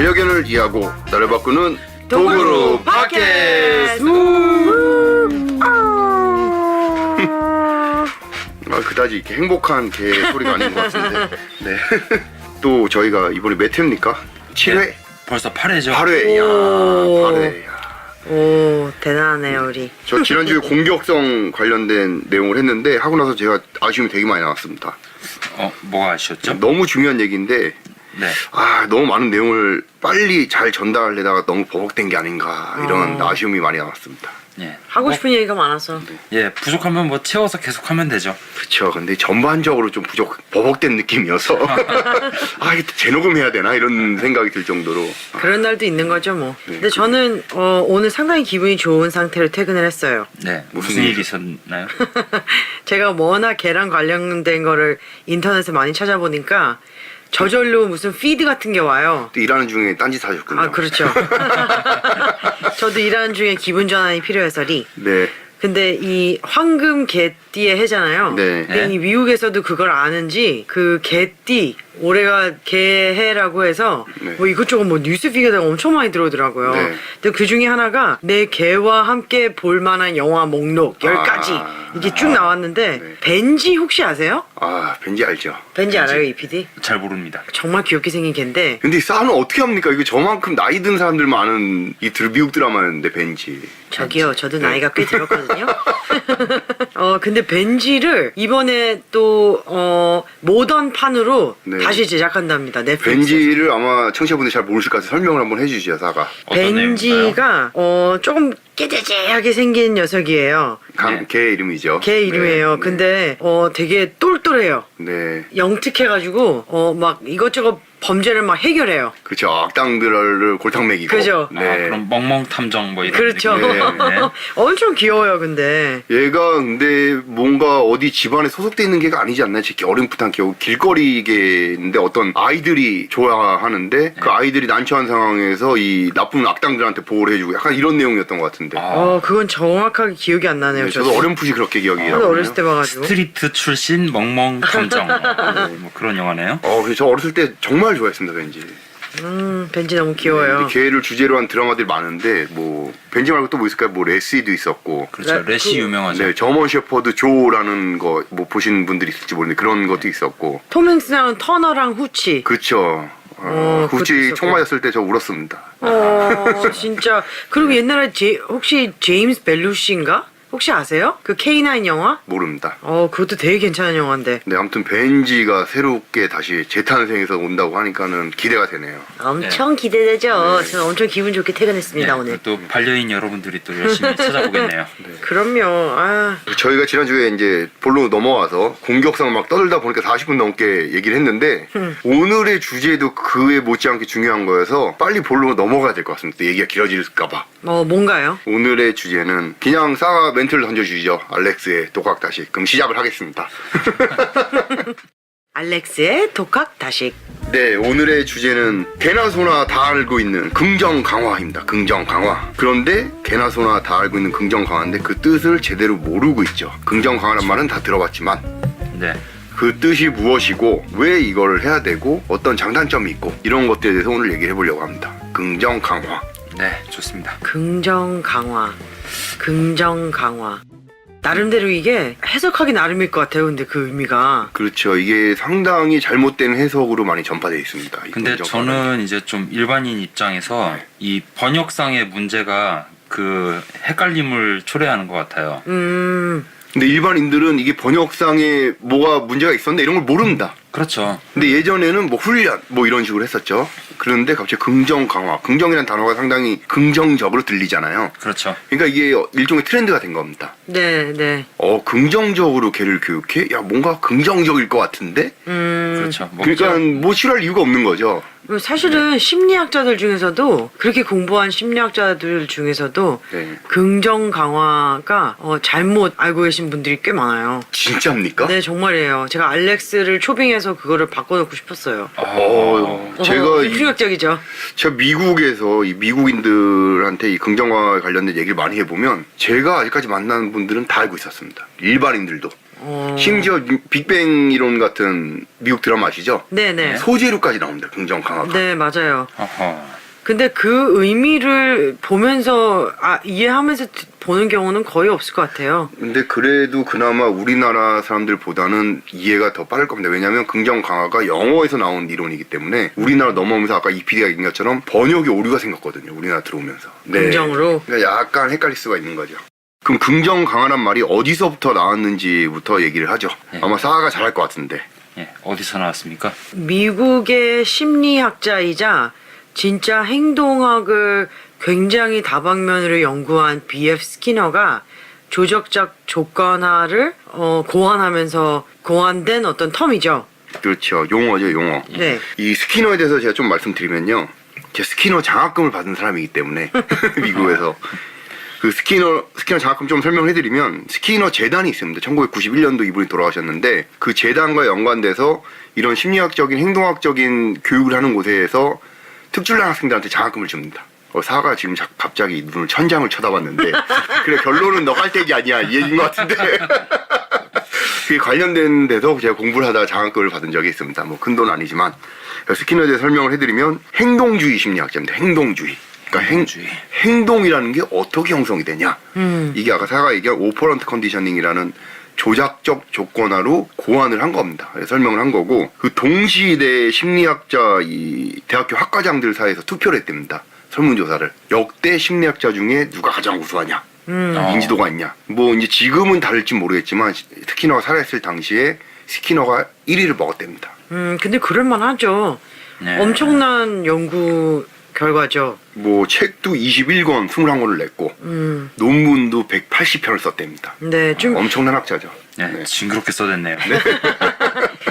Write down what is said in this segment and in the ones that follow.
반려견을 이해하고 나를 바꾸는 도구로 도구로 팟캐스트. 그다지 이렇게 행복한 개 소리가 아닌 것 같은데. 네. 또 저희가 이번에 몇 회입니까? 7회? 네, 벌써 8회죠. 8회. 이야, 오. 8회. 오, 대단하네요, 우리. 저 지난주에 공격성 관련된 내용을 했는데 하고 나서 제가 아쉬움이 되게 많이 나왔습니다. 뭐가 아쉬웠죠? 너무 중요한 얘기인데 네. 너무 많은 내용을 빨리 잘 전달하려다가 너무 버벅된 게 아닌가 이런 아쉬움이 많이 나왔습니다. 예. 하고 싶은 얘기가 많아서. 예, 부족하면 뭐 채워서 계속 하면 되죠. 그쵸. 근데 전반적으로 좀 버벅된 느낌이어서 이게 재녹음해야 되나 이런 생각이 들 정도로. 그런 날도 있는 거죠, 뭐. 네, 근데 저는 오늘 상당히 기분이 좋은 상태로 퇴근을 했어요. 네. 무슨 무슨 일이 일이죠? 있었나요? 제가 워낙 개랑 관련된 거를 인터넷에 많이 찾아보니까 저절로 무슨 피드 같은 게 와요. 또 일하는 중에 딴짓 하셨군요. 아, 그렇죠. 저도 일하는 중에 기분 전환이 필요해서리. 네. 근데 이 황금 개띠의 해잖아요. 네. 근데 이 미국에서도 그걸 아는지 그 개띠 올해가 개해라고 해서 네. 뭐 이것저것 뭐 뉴스피드가 엄청 많이 들어오더라고요. 네. 근데 그 중에 하나가 내 개와 함께 볼만한 영화 목록 10가지 이게 쭉 나왔는데 네. 벤지 혹시 아세요? 벤지 알죠. 벤지 알아요, 이 PD? 잘 모릅니다. 정말 귀엽게 생긴 개인데 근데 싸는 어떻게 합니까? 이거 저만큼 나이 든 사람들만 아는 미국 드라마였는데 벤지. 저기요, 저도 네. 나이가 꽤 들었거든요. 근데 벤지를 이번에 또 모던판으로 네. 다시 제작한답니다. 넷플릭스. 벤지를 아마 청취자분들 잘 모르실 것 같아서 설명을 한번 해주시죠, 사가. 어떤 벤지가 조금 깨재재하게 생긴 녀석이에요. 네. 개 이름이죠. 걔 이름이에요. 네. 근데 되게 똘똘해요. 네. 영특해가지고 막 이것저것 범죄를 막 해결해요. 그렇죠. 악당들을 골탕 먹이고. 그죠. 네. 그럼 멍멍 탐정 뭐 이런 그렇죠. 느낌. 네. 엄청 귀여워요, 근데. 얘가 근데 뭔가 어디 집안에 소속돼 있는 개가 아니지 않나요? 제 어림풋한 개, 길거리 개인데 어떤 아이들이 좋아하는데 그 아이들이 난처한 상황에서 이 나쁜 악당들한테 보호를 해주고 약간 이런 내용이었던 것 같은데. 그건 정확하게 기억이 안 나네요. 네, 저도 어렴풋이 그렇게 기억이 나거든요. 어렸을 때 봐가지고. 스트리트 출신 멍멍 탐정 뭐 그런 영화네요. 그래서 저 어렸을 때 정말 좋아했습니다, 벤지. 벤지 너무 귀여워요. 근데 개를 주제로 한 드라마들이 많은데 뭐 벤지 말고 또 뭐 있을까요? 뭐 레시도 있었고. 그렇죠. 레시 유명하죠. 네, 저먼 셰퍼드 조라는 거 뭐 보신 분들이 있을지 모르는데 그런 것도 있었고. 톰 행스랑 터너랑 후치. 그쵸. 그것도 굳이 있었고. 총 맞았을 때 저 울었습니다. 진짜. 그리고 옛날에 혹시 제임스 벨루시인가? 혹시 아세요? 그 K9 영화? 모릅니다. 그것도 되게 괜찮은 영화인데. 네, 아무튼 벤지가 새롭게 다시 재탄생해서 온다고 하니까는 기대가 되네요. 엄청 기대되죠. 네. 저는 엄청 기분 좋게 퇴근했습니다, 오늘. 또 반려인 여러분들이 또 열심히 찾아보겠네요. 그럼요. 저희가 지난주에 이제 본론 넘어와서 공격성 막 떠들다 보니까 40분 넘게 얘기를 했는데 오늘의 주제도 그에 못지않게 중요한 거여서 빨리 본론으로 넘어가야 될 것 같습니다. 얘기가 길어질까봐. 뭔가요? 오늘의 주제는 그냥 싸가 멘트를 던져주시죠. 알렉스의 독학다시. 그럼 시작을 하겠습니다. 알렉스의 독학 다식. 네, 오늘의 주제는 개나 소나 다 알고 있는 긍정 강화입니다. 긍정 강화. 그런데 개나 소나 다 알고 있는 긍정 강화인데 그 뜻을 제대로 모르고 있죠. 긍정 강화란 말은 다 들어봤지만 네. 그 뜻이 무엇이고 왜 이걸 해야 되고 어떤 장단점이 있고 이런 것들에 대해서 오늘 얘기를 해보려고 합니다. 긍정 강화. 네, 좋습니다. 긍정 강화. 나름대로 이게 해석하기 나름일 것 같아요. 근데 그 의미가. 그렇죠. 이게 상당히 잘못된 해석으로 많이 전파되어 있습니다. 이 근데 긍정 강화는. 저는 이제 좀 일반인 입장에서 이 번역상의 문제가 그 헷갈림을 초래하는 것 같아요. 근데 일반인들은 이게 번역상에 뭐가 문제가 있었는데 이런 걸 모릅니다. 그렇죠. 근데 예전에는 뭐 훈련 뭐 이런 식으로 했었죠. 그런데 갑자기 긍정 강화. 긍정이라는 단어가 상당히 긍정적으로 들리잖아요. 그렇죠. 그러니까 이게 일종의 트렌드가 된 겁니다. 네. 긍정적으로 걔를 교육해? 야, 뭔가 긍정적일 것 같은데? 그렇죠. 그러니까 뭐 싫어할 이유가 없는 거죠. 사실은 심리학자들 중에서도 그렇게 공부한 심리학자들 중에서도 네. 긍정 강화가 잘못 알고 계신 분들이 꽤 많아요. 진짜입니까? 네, 정말이에요. 제가 알렉스를 초빙해서 그거를 바꿔놓고 싶었어요. 제가 충격적이죠. 제가 미국에서 이 미국인들한테 이 긍정과에 관련된 얘기를 많이 해보면 제가 아직까지 만나는 분들은 다 알고 있었습니다. 일반인들도. 심지어 빅뱅 이론 같은 미국 드라마 아시죠? 네네. 소재로까지 나옵니다. 긍정 강화가. 네, 맞아요. 어허. 근데 그 의미를 보면서 이해하면서 보는 경우는 거의 없을 것 같아요. 근데 그래도 그나마 우리나라 사람들보다는 이해가 더 빠를 겁니다. 왜냐하면 긍정 강화가 영어에서 나온 이론이기 때문에 우리나라 넘어오면서 아까 이 PD가 얘기한 것처럼 번역에 오류가 생겼거든요. 우리나라 들어오면서. 네. 긍정으로. 그러니까 약간 헷갈릴 수가 있는 거죠. 그럼 긍정 강화란 말이 어디서부터 나왔는지부터 얘기를 하죠. 네. 아마 사아가 잘할 것 같은데. 예, 어디서 나왔습니까? 미국의 심리학자이자 진짜 행동학을 굉장히 다방면으로 연구한 B.F. 스키너가 조적적 조건화를 고안하면서 고안된 어떤 텀이죠. 그렇죠. 용어죠, 용어. 네. 이 스키너에 대해서 제가 좀 말씀드리면요. 제가 스키너 장학금을 받은 사람이기 때문에 미국에서 그 스키너 장학금 좀 설명을 해드리면 스키너 재단이 있습니다. 1991년도 이분이 돌아가셨는데 그 재단과 연관돼서 이런 심리학적인 행동학적인 교육을 하는 곳에서 특출난 학생들한테 장학금을 줍니다. 사가 지금 갑자기 눈을 천장을 쳐다봤는데 그래 결론은 너 깔때기 아니야 이 얘기인 것 같은데 그게 관련된 데서 제가 공부를 하다가 장학금을 받은 적이 있습니다. 뭐 큰 돈 아니지만 스키너에 대해 설명을 해드리면 행동주의 심리학자입니다. 행동주의. 그러니까 행동이라는 게 어떻게 형성이 되냐. 이게 아까 사가 얘기한 오퍼런트 컨디셔닝이라는 조작적 조건화로 고안을 한 겁니다. 설명을 한 거고 그 동시대 심리학자 이 대학교 학과장들 사이에서 투표를 했답니다. 설문조사를 역대 심리학자 중에 누가 가장 우수하냐, 인지도가 있냐. 뭐 이제 지금은 다를지 모르겠지만 스키너가 살아있을 당시에 스키너가 1위를 먹었답니다. 근데 그럴만하죠. 네. 엄청난 연구 결과죠. 뭐 책도 21권, 21권을 냈고 논문도 180편을 썼답니다. 네, 좀 엄청난 학자죠. 네, 네. 징그럽게 써댔네요.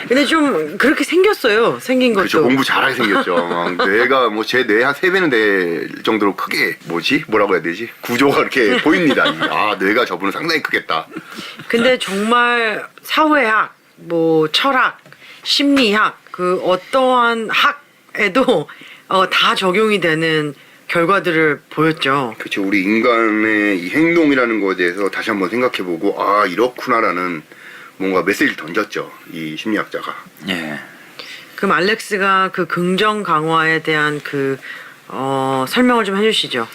근데 좀 그렇게 생겼어요. 생긴 것도. 그렇죠. 공부 잘하게 생겼죠. 막 뇌가 뭐 제 뇌 한 3배는 될 정도로 크게 뭐라고 해야 되지? 구조가 이렇게 보입니다. 아, 뇌가 저분은 상당히 크겠다. 근데 정말 사회학, 뭐 철학, 심리학 그 어떠한 학에도 다 적용이 되는 결과들을 보였죠. 그렇죠. 우리 인간의 이 행동이라는 것에 대해서 다시 한번 생각해보고 아 이렇구나라는 뭔가 메시지를 던졌죠. 이 심리학자가. 예. 그럼 알렉스가 그 긍정 강화에 대한 그 설명을 좀 해주시죠.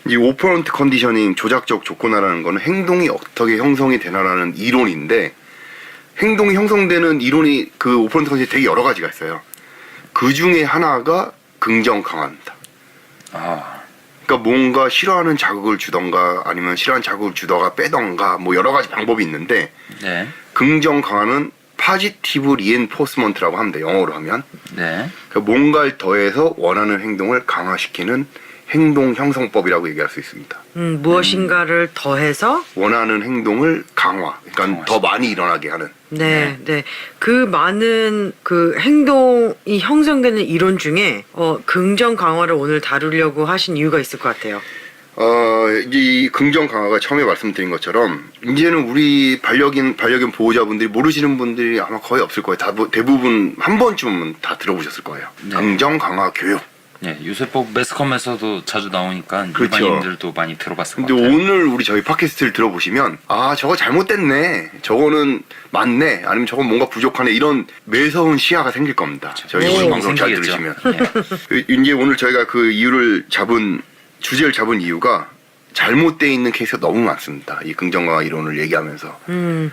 이 오퍼런트 컨디셔닝 조작적 조건화라는 거는 행동이 어떻게 형성이 되나라는 이론인데 행동이 형성되는 이론이 그 오퍼런트 컨디셔닝 되게 여러 가지가 있어요. 그 중에 하나가 긍정 강화입니다. 아, 그러니까 뭔가 싫어하는 자극을 주던가 아니면 싫어하는 자극을 주다가 빼던가 뭐 여러 가지 방법이 있는데 네. 긍정 강화는 파지티브 리엔포스먼트라고 합니다. 영어로 하면. 네. 그러니까 뭔가를 더해서 원하는 행동을 강화시키는 행동 형성법이라고 얘기할 수 있습니다. 무엇인가를 더해서 원하는 행동을 그러니까 강화시키는. 더 많이 일어나게 하는. 네. 그 많은 그 행동이 형성되는 이론 중에 긍정 강화를 오늘 다루려고 하신 이유가 있을 것 같아요. 이 긍정 강화가 처음에 말씀드린 것처럼 이제는 우리 반려견 보호자분들이 모르시는 분들이 아마 거의 없을 거예요. 대부분 한 번쯤은 다 들어보셨을 거예요. 네. 긍정 강화 교육. 예, 요새 뭐 매스컴에서도 자주 나오니까 그렇죠. 일반인들도 많이 들어봤을 것 근데 같아요. 오늘 우리 저희 팟캐스트를 들어보시면 아 저거 잘못됐네, 저거는 맞네, 아니면 저건 뭔가 부족하네 이런 매서운 시야가 생길 겁니다. 저희 오늘 방송 잘 생기겠죠. 들으시면 이제 오늘 저희가 그 주제를 잡은 이유가 잘못되어 있는 케이스가 너무 많습니다. 이 긍정강화 이론을 얘기하면서.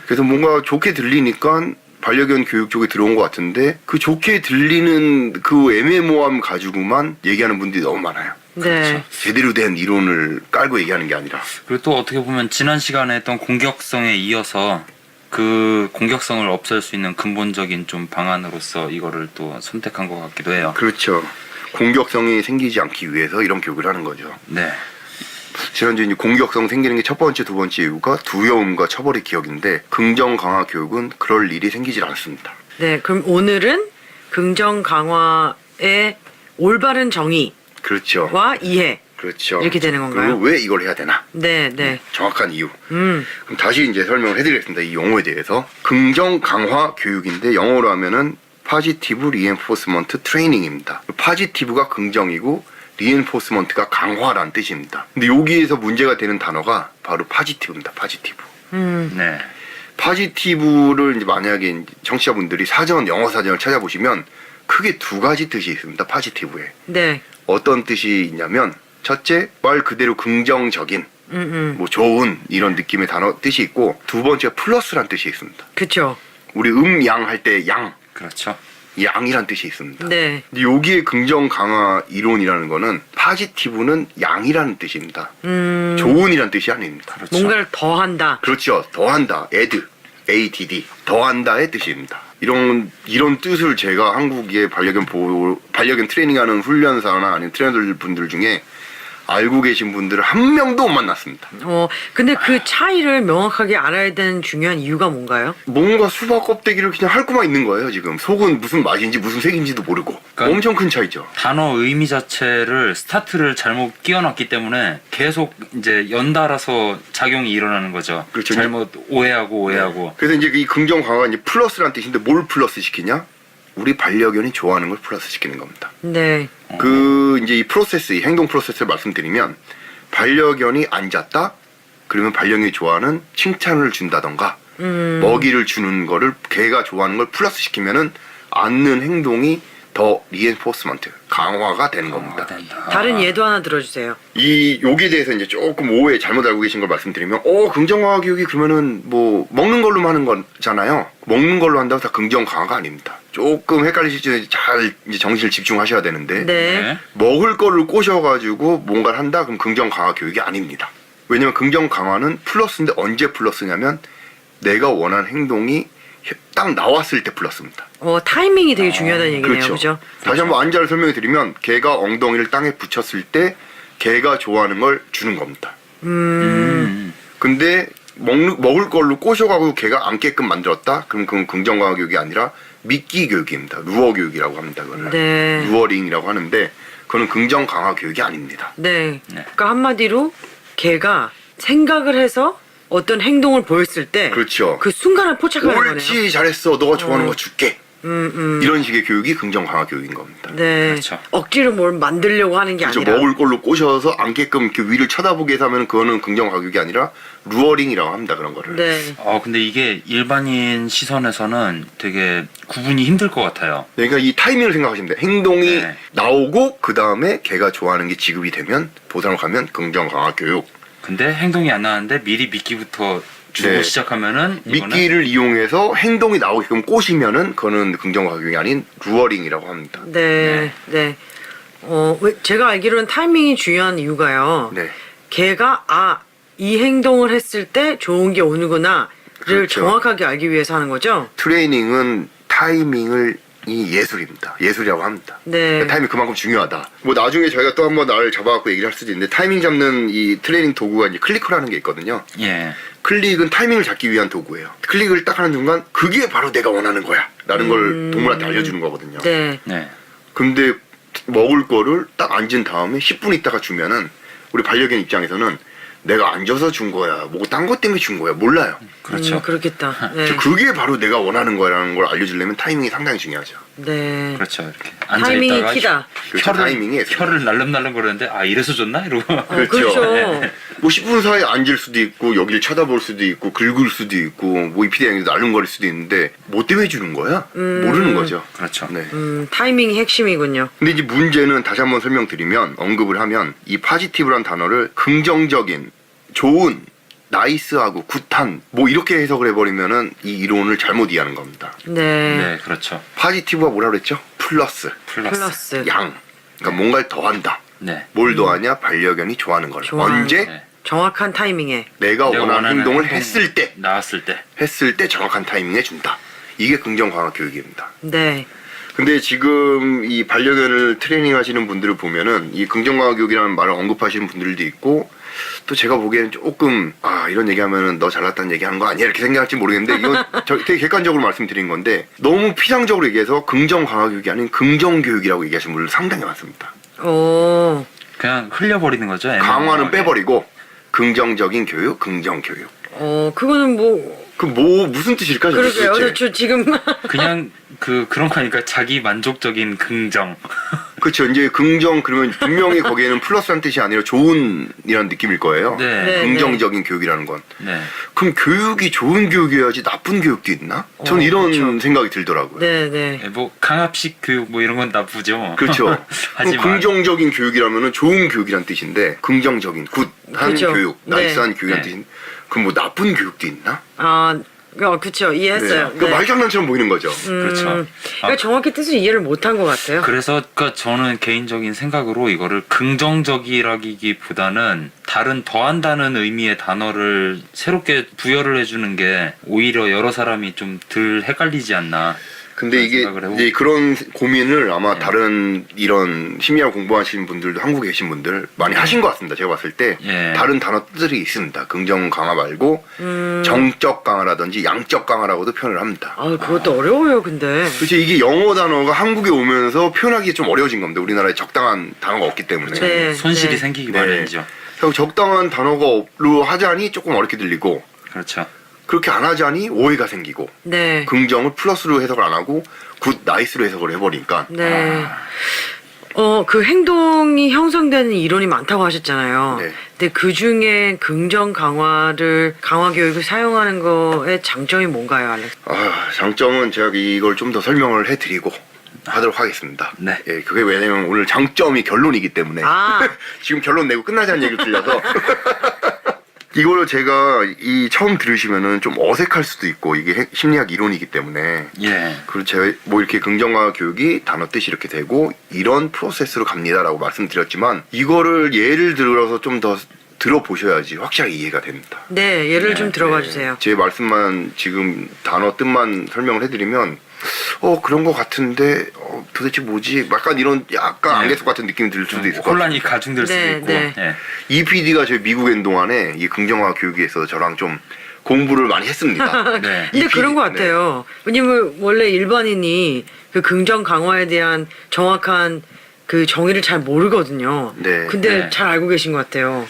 그래서 뭔가 좋게 들리니까 반려견 교육 쪽에 들어온 것 같은데 그 좋게 들리는 그 애매모함 가지고만 얘기하는 분들이 너무 많아요. 네. 제대로 된 이론을 깔고 얘기하는 게 아니라. 그리고 또 어떻게 보면 지난 시간에 했던 공격성에 이어서 그 공격성을 없앨 수 있는 근본적인 좀 방안으로서 이거를 또 선택한 것 같기도 해요. 그렇죠. 공격성이 생기지 않기 위해서 이런 교육을 하는 거죠. 네. 지난주에 이제 공격성 생기는 게 첫 번째, 두 번째 이유가 두려움과 처벌의 기억인데 긍정 강화 교육은 그럴 일이 생기질 않습니다. 네, 그럼 오늘은 긍정 강화의 올바른 정의와 그렇죠. 이해. 그렇죠. 이렇게 되는 건가요? 그리고 왜 이걸 해야 되나? 네. 정확한 이유. 그럼 다시 이제 설명을 해드리겠습니다. 이 용어에 대해서. 긍정 강화 교육인데 영어로 하면은 파지티브 리엔포스먼트 트레이닝입니다. 파지티브가 긍정이고 리엔포스먼트가 강화라는 뜻입니다. 근데 여기에서 문제가 되는 단어가 바로 파지티브입니다. 파지티브. 네. 파지티브를 이제 만약에 이제 청취자분들이 영어 사전을 찾아보시면 크게 두 가지 뜻이 있습니다. 파지티브에. 네. 어떤 뜻이 있냐면 첫째, 말 그대로 긍정적인 뭐 좋은 이런 느낌의 단어 뜻이 있고 두 번째가 플러스란 뜻이 있습니다. 그쵸. 우리 양 할 때 그렇죠. 양이란 뜻이 있습니다. 네. 근데 여기에 긍정 강화 이론이라는 거는 파지티브는 양이라는 뜻입니다. 좋은이란 뜻이 아닙니다. 그렇죠. 뭔가를 더한다. 그렇죠. 더한다. add. 더한다의 뜻입니다. 이런 뜻을 제가 한국의 반려견 트레이닝하는 훈련사나 아니면 트레이너들 분들 중에 알고 계신 분들을 한 명도 못 만났습니다. 근데 그 차이를 명확하게 알아야 되는 중요한 이유가 뭔가요? 뭔가 수박 껍데기를 그냥 핥고만 있는 거예요, 지금. 속은 무슨 맛인지 무슨 색인지도 모르고. 그러니까 엄청 큰 차이죠. 단어 의미 자체를 스타트를 잘못 끼워놨기 때문에 계속 이제 연달아서 작용이 일어나는 거죠. 그렇죠. 잘못 오해하고. 그래서 이제 이 긍정 강화가 이제 플러스란 뜻인데 뭘 플러스 시키냐? 우리 반려견이 좋아하는 걸 플러스 시키는 겁니다. 네. 이제 이 프로세스, 이 행동 프로세스를 말씀드리면 반려견이 앉았다? 그러면 반려견이 좋아하는 칭찬을 준다던가 먹이를 주는 거를 걔가 좋아하는 걸 플러스 시키면은 앉는 행동이 더 리엔포스먼트, 강화가 되는 겁니다. 다른 예도 하나 들어주세요. 여기에 대해서 이제 조금 잘못 알고 계신 걸 말씀드리면, 긍정 강화 교육이 그러면은 뭐 먹는 걸로만 하는 거잖아요. 먹는 걸로 한다고 다 긍정 강화가 아닙니다. 조금 헷갈리시지 잘 이제 정신을 집중하셔야 되는데, 네. 먹을 거를 꼬셔가지고 뭔가를 한다? 그럼 긍정 강화 교육이 아닙니다. 왜냐면 긍정 강화는 플러스인데 언제 플러스냐면 내가 원하는 행동이 딱 나왔을 때 플러스입니다. 타이밍이 되게 중요하다는 얘기네요. 그죠? 다시 한번 안자를 설명해 드리면 걔가 엉덩이를 땅에 붙였을 때 걔가 좋아하는 걸 주는 겁니다. 근데 먹을 걸로 꼬셔가고 걔가 앉게끔 만들었다? 그럼 그건 긍정 강화 교육이 아니라 미끼 교육입니다. 루어 교육이라고 합니다. 그걸. 네. 루어링이라고 하는데 그거는 긍정 강화 교육이 아닙니다. 네. 그러니까 한마디로 걔가 생각을 해서 어떤 행동을 보였을 때 그렇죠. 그 순간을 포착하는 거네요. 옳지, 잘했어, 너가 좋아하는 거 줄게. 이런 식의 교육이 긍정 강화 교육인 겁니다. 네. 그렇죠. 억지로 뭘 만들려고 하는 게 그렇죠. 아니라. 먹을 걸로 꼬셔서 앉게끔 이렇게 위를 쳐다보게 해서 하면 그거는 긍정 강화 교육이 아니라 루어링이라고 합니다. 그런 거를. 네. 근데 이게 일반인 시선에서는 되게 구분이 힘들 것 같아요. 그러니까 이 타이밍을 생각하시면 돼요. 행동이 네. 나오고 그 다음에 걔가 좋아하는 게 지급이 되면 보상을 가면 긍정 강화 교육. 근데 행동이 안 나왔는데 미리 미끼부터 주고 네. 시작하면은 이거는 미끼를 이용해서 행동이 나오게끔 꼬시면은 그거는 긍정 강화 교육이 아닌 루어링이라고 합니다. 네. 네. 제가 알기로는 타이밍이 중요한 이유가요. 네. 걔가 이 행동을 했을 때 좋은 게 오는구나를 그렇죠. 정확하게 알기 위해서 하는 거죠. 트레이닝은 이 예술입니다. 예술이라고 합니다. 네. 그러니까 타이밍 그만큼 중요하다. 뭐 나중에 저희가 또 한번 나를 잡아갖고 얘기를 할 수도 있는데 타이밍 잡는 이 트레이닝 도구가 이제 클리커라는 게 있거든요. 예. 클릭은 타이밍을 잡기 위한 도구예요. 클릭을 딱 하는 순간 그게 바로 내가 원하는 거야 라는 걸 동물한테 알려주는 거거든요. 네. 네. 근데 먹을 거를 딱 앉은 다음에 10분 있다가 주면은 우리 반려견 입장에서는 내가 앉아서 준 거야 뭐 딴 것 때문에 준 거야 몰라요. 그렇죠. 그렇겠다. 네. 그게 바로 내가 원하는 거라는 걸 알려주려면 타이밍이 상당히 중요하죠. 네. 그렇죠. 이렇게 앉아 타이밍이 있다가 키다. 그렇죠. 타이밍이 혀를 날름날름 거리는데 이래서 줬나 이러고. 그렇죠. 뭐 10분 사이에 앉을 수도 있고 여기를 쳐다볼 수도 있고 긁을 수도 있고 뭐 이 피디양에도 날름거릴 수도 있는데 뭐 때문에 주는 거야? 모르는 거죠. 그렇죠. 네. 타이밍이 핵심이군요. 근데 이제 문제는 다시 한번 설명드리면 언급을 하면 이 파지티브란 단어를 긍정적인, 좋은, 나이스하고 굿한 뭐 이렇게 해석을 해버리면은 이 이론을 잘못 이해하는 겁니다. 네. 네, 그렇죠. 파지티브가 뭐라 그랬죠? 플러스, 플러스. 양. 그러니까 뭔가를 더한다. 네. 뭘 더하냐? 반려견이 좋아하는 걸. 좋아하는 언제? 네. 정확한 타이밍에. 내가 내가 원하는 행동을 행동이 했을 때. 나왔을 때. 했을 때 정확한 타이밍에 준다. 이게 긍정 강화 교육입니다. 네. 근데 지금 이 반려견을 트레이닝 하시는 분들을 보면은 이 긍정 강화 교육이라는 말을 언급하시는 분들도 있고 또 제가 보기에는 조금 이런 얘기하면은 너 잘났다는 얘기하는 거 아니야 이렇게 생각할지 모르겠는데 이건 되게 객관적으로 말씀드린 건데 너무 피상적으로 얘기해서 긍정 강화 교육이 아닌 긍정 교육이라고 얘기하시는 분들 상당히 많습니다. 그냥 흘려버리는 거죠. 강화는 빼버리고 긍정적인 교육, 긍정 교육. 그거는 뭐. 무슨 뜻일까? 그러게요. 저 지금. 그냥 그런 거니까 자기 만족적인 긍정. 그렇죠. 이제 긍정 그러면 분명히 거기에는 플러스란 뜻이 아니라 좋은이라는 느낌일 거예요. 네. 네. 긍정적인 교육이라는 건. 네. 그럼 교육이 좋은 교육이어야지 나쁜 교육도 있나? 저는 이런 그렇죠. 생각이 들더라고요. 네, 네. 네, 뭐 강압식 교육 뭐 이런 건 나쁘죠. 그렇죠. 그럼 하지만 긍정적인 교육이라면은 좋은 교육이란 뜻인데 긍정적인 굿한 그렇죠. 교육, 네. 나이스한 교육이란 네. 뜻인. 그럼 뭐 나쁜 교육도 있나? 그쵸. 이해했어요. 그 말장난처럼 보이는 거죠. 그렇죠. 그러니까 정확히 뜻을 이해를 못한 것 같아요. 그래서 그러니까 저는 개인적인 생각으로 이거를 긍정적이라기보다는 다른 더한다는 의미의 단어를 새롭게 부여를 해주는 게 오히려 여러 사람이 좀 덜 헷갈리지 않나. 근데 그런 이게 생각을 해보고. 이제 그런 고민을 아마 예. 다른 이런 심리학 공부하시는 분들도 한국에 계신 분들 많이 하신 것 같습니다. 제가 봤을 때 예. 다른 단어들이 있습니다. 긍정 강화 말고 정적 강화라든지 양적 강화라고도 표현을 합니다. 그것도 어려워요, 근데. 그렇죠. 이게 영어 단어가 한국에 오면서 표현하기 좀 어려워진 겁니다. 우리나라에 적당한 단어가 없기 때문에. 네. 손실이 생기기 네. 마련이죠. 그래서 적당한 단어가로 하자니 조금 어렵게 들리고 그렇죠. 그렇게 안 하자니 오해가 생기고 네. 긍정을 플러스로 해석을 안 하고 굿 나이스로 해석을 해버리니까 네. 그 행동이 형성되는 이론이 많다고 하셨잖아요. 네. 근데 그 중에 긍정 강화 교육을 사용하는 거의 장점이 뭔가요, 알렉스? 장점은 제가 이걸 좀 더 설명을 해드리고 하도록 하겠습니다. 네. 예, 그게 왜냐면 오늘 장점이 결론이기 때문에 지금 결론 내고 끝나자는 얘기를 들려서 이거를 제가 처음 들으시면은 좀 어색할 수도 있고 이게 심리학 이론이기 때문에 예. 그리고 제가 뭐 이렇게 긍정화 교육이 단어 뜻이 이렇게 되고 이런 프로세스로 갑니다라고 말씀드렸지만 이거를 예를 들어서 좀 더 들어보셔야지 확실하게 이해가 됩니다. 네, 예를 좀 들어봐 네, 주세요. 제 말씀만 지금 단어 뜻만 설명을 해드리면 그런 거 같은데 도대체 뭐지? 약간 이런 약간 안개속 같은 느낌이 들 수도 있을 것 같아요. 혼란이 가중될 수도 네, 있고. 네. 예. 이 PD가 저희 미국에 있는 동안에 이 긍정화 교육에 있어서 저랑 좀 공부를 많이 했습니다. 네. 근데 이 그런 것 PD, 같아요. 왜냐면 원래 일반인이 그 긍정 강화에 대한 정확한 그 정의를 잘 모르거든요. 네. 근데 네. 잘 알고 계신 것 같아요.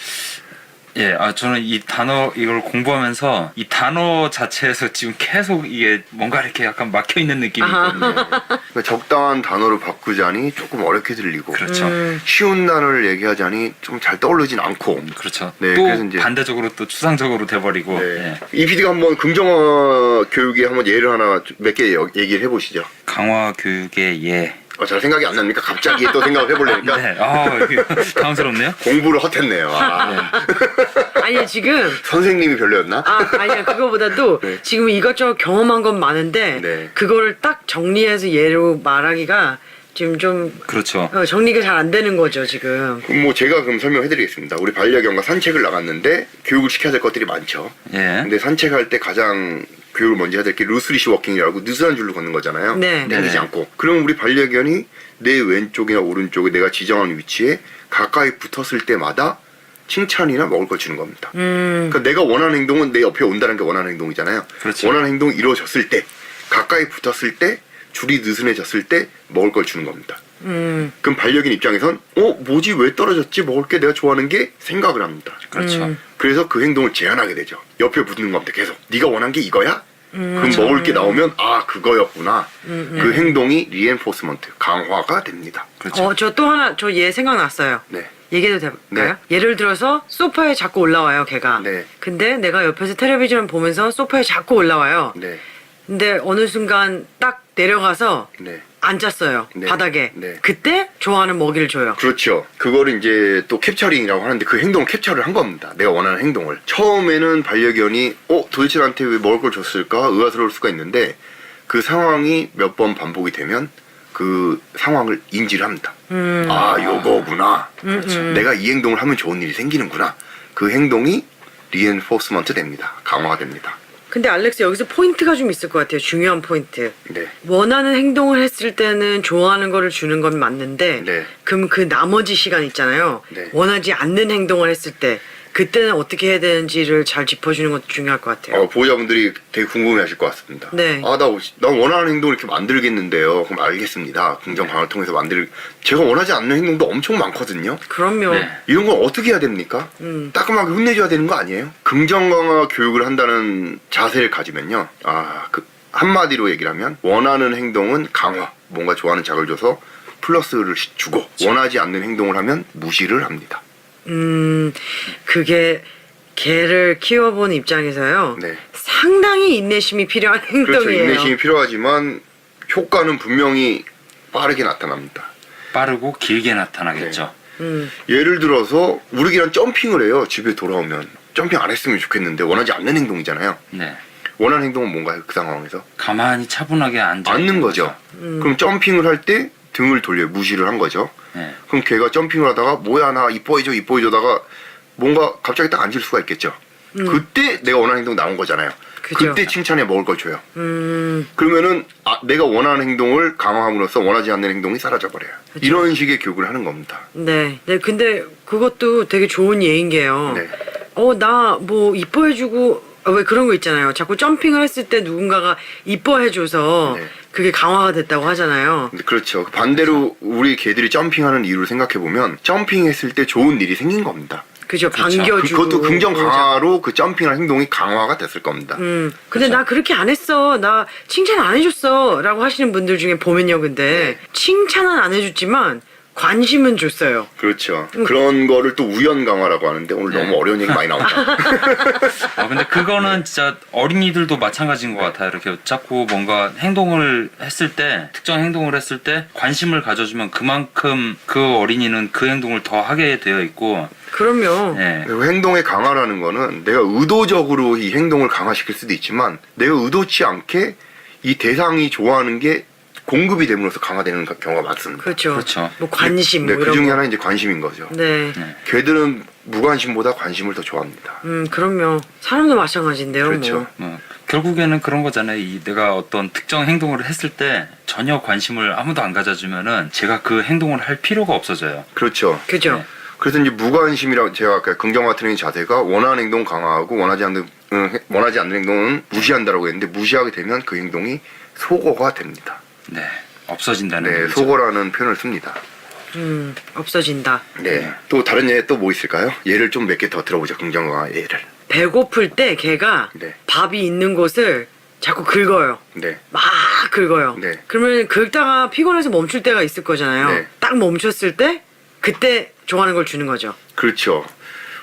예, 저는 이걸 공부하면서 이 단어 자체에서 지금 계속 이게 뭔가 이렇게 약간 막혀 있는 느낌이 있거든요. 그러니까 적당한 단어를 바꾸자니 조금 어렵게 들리고 그렇죠. 쉬운 단어를 얘기하자니 좀 잘 떠오르진 않고 그렇죠. 네, 또 그래서 이제- 반대적으로 또 추상적으로 돼버리고. 네. 예. 이 PD가 한번 긍정화 교육에 한번 예를 하나 몇 개 얘기를 해보시죠. 강화 교육의 예. 잘 생각이 안 납니까? 갑자기 또 생각을 해보려니까 네. 이게 당황스럽네요. 공부를 헛했네요. 아니 지금 선생님이 별로였나? 아니야 그거보다도 네. 지금 이것저것 경험한 건 많은데 네. 그거를 딱 정리해서 예로 말하기가 지금 좀 그렇죠. 정리가 잘 안 되는 거죠 지금. 그럼 뭐 제가 그럼 설명해드리겠습니다. 우리 반려견과 산책을 나갔는데 교육을 시켜야 될 것들이 많죠. 예. 근데 산책할 때 가장 교육을 먼저 해야 될 게 루스리시 워킹이라고 느슨한 줄로 걷는 거잖아요. 네. 당기지 네. 않고. 그럼 우리 반려견이 내 왼쪽이나 오른쪽에 내가 지정한 위치에 가까이 붙었을 때마다 칭찬이나 먹을 걸 주는 겁니다. 그러니까 내가 원하는 행동은 내 옆에 온다는 게 원하는 행동이잖아요. 그렇죠. 원하는 행동이 이루어졌을 때, 가까이 붙었을 때, 줄이 느슨해졌을 때 먹을 걸 주는 겁니다. 그럼 반려견 입장에선 뭐지 왜 떨어졌지 먹을 게 내가 좋아하는 게 생각을 합니다. 그렇죠. 그래서 그 행동을 제한하게 되죠. 옆에 붙는 겁니다. 계속 네가 원한 게 이거야? 그럼 먹을 게 나오면 그거였구나. 그 행동이 리엔포스먼트 강화가 됩니다. 그렇죠. 저 또 하나 저 얘 생각났어요. 네. 얘기해도 될까요? 네. 예를 들어서 소파에 자꾸 올라와요 걔가. 네. 근데 내가 옆에서 텔레비전 보면서 소파에 자꾸 올라와요. 네. 근데 어느 순간 딱 내려가서 네. 앉았어요. 네. 바닥에. 네. 그때 좋아하는 먹이를 줘요. 그렇죠. 그거를 이제 또 캡처링이라고 하는데 그 행동을 캡처를 한 겁니다. 내가 원하는 행동을. 처음에는 반려견이 도대체 나한테 왜 먹을 걸 줬을까 의아스러울 수가 있는데 그 상황이 몇 번 반복이 되면 그 상황을 인지를 합니다. 요거구나. 그렇죠. 내가 이 행동을 하면 좋은 일이 생기는구나. 그 행동이 리엔포스먼트 됩니다. 강화가 됩니다. 근데 알렉스 여기서 포인트가 좀 있을 것 같아요. 중요한 포인트. 네. 원하는 행동을 했을 때는 좋아하는 거를 주는 건 맞는데 네. 그럼 그 나머지 시간 있잖아요. 네. 원하지 않는 행동을 했을 때 그때는 어떻게 해야 되는지를 잘 짚어주는 것도 중요할 것 같아요. 보호자분들이 되게 궁금해하실 것 같습니다. 네. 나 원하는 행동을 이렇게 만들겠는데요. 그럼 알겠습니다. 긍정 강화를 통해서 제가 원하지 않는 행동도 엄청 많거든요. 그럼요. 네. 이런 건 어떻게 해야 됩니까? 따끔하게 혼내줘야 되는 거 아니에요? 긍정 강화 교육을 한다는 자세를 가지면요. 한마디로 얘기를 하면 원하는 행동은 강화, 뭔가 좋아하는 자극을 줘서 플러스를 주고 원하지 않는 행동을 하면 무시를 합니다. 그게 개를 키워본 입장에서요. 네. 상당히 인내심이 필요한 행동이에요. 그렇죠. 인내심이 필요하지만 효과는 분명히 빠르게 나타납니다. 빠르고 길게 나타나겠죠. 예를 들어서 우리 개랑 점핑을 해요. 집에 돌아오면 점핑 안 했으면 좋겠는데 원하지 않는 행동이잖아요. 네. 원하는 행동은 뭔가요? 그 상황에서 가만히 차분하게 앉아 앉는 거죠. 그럼 점핑을 할 때 등을 돌려 무시를 한 거죠. 네. 그럼 걔가 점핑을 하다가 뭐야 나 이뻐해줘다가 뭔가 갑자기 딱 앉을 수가 있겠죠. 그때 내가 원하는 행동 나온 거잖아요. 그죠. 그때 칭찬해 먹을 걸 줘요. 그러면은 내가 원하는 행동을 강화함으로써 원하지 않는 행동이 사라져 버려요. 이런 식의 교육을 하는 겁니다. 네. 네. 근데 그것도 되게 좋은 예인 게요. 네. 나 뭐 이뻐해주고 왜 그런 거 있잖아요. 자꾸 점핑을 했을 때 누군가가 이뻐해줘서 네. 그게 강화가 됐다고 하잖아요. 근데 그렇죠. 반대로 우리 개들이 점핑하는 이유를 생각해 보면 점핑했을 때 좋은 일이 생긴 겁니다. 그죠. 그렇죠. 반겨주고. 그것도 긍정 강화로 그 점핑한 행동이 강화가 됐을 겁니다. 근데 그렇죠. 나 그렇게 안 했어. 나 칭찬 안 해줬어. 라고 하시는 분들 중에 보면요. 근데 칭찬은 안 해줬지만 관심은 줬어요. 그렇죠. 그런 거를 또 우연 강화라고 하는데 오늘 네. 너무 어려운 얘기 많이 나온다. 근데 그거는 진짜 어린이들도 마찬가지인 것 같아요. 이렇게 자꾸 뭔가 행동을 했을 때, 특정 행동을 했을 때 관심을 가져주면 그만큼 그 어린이는 그 행동을 더 하게 되어 있고, 그럼요. 네. 그리고 행동의 강화라는 거는 내가 의도적으로 이 행동을 강화시킬 수도 있지만 내가 의도치 않게 이 대상이 좋아하는 게 공급이 됨으로써 강화되는 경우가 많습니다. 그렇죠. 그렇죠. 뭐 관심 네, 뭐 그 이런 중에 거. 하나 이제 관심인 거죠. 네. 개들은 무관심보다 관심을 더 좋아합니다. 그럼요. 사람도 마찬가지인데요. 그렇죠. 뭐. 결국에는 그런 거잖아요. 내가 어떤 특정 행동을 했을 때 전혀 관심을 아무도 안 가져주면은 제가 그 행동을 할 필요가 없어져요. 그렇죠. 그죠. 네. 그래서 이제 무관심이라고 제가 아까 긍정화 트레이닝 자세가 원하는 행동 강화하고 원하지 않는 행동은 무시한다라고 했는데 무시하게 되면 그 행동이 속어가 됩니다. 네. 없어진다는 네, 얘기죠. 속어라는 표현을 씁니다. 없어진다. 네. 또 다른 예 또 뭐 있을까요? 예를 좀 몇 개 더 들어보죠. 긍정화 예를. 배고플 때 걔가 네. 밥이 있는 곳을 자꾸 긁어요. 네. 막 긁어요. 네. 그러면 긁다가 피곤해서 멈출 때가 있을 거잖아요. 네. 딱 멈췄을 때 그때 좋아하는 걸 주는 거죠. 그렇죠.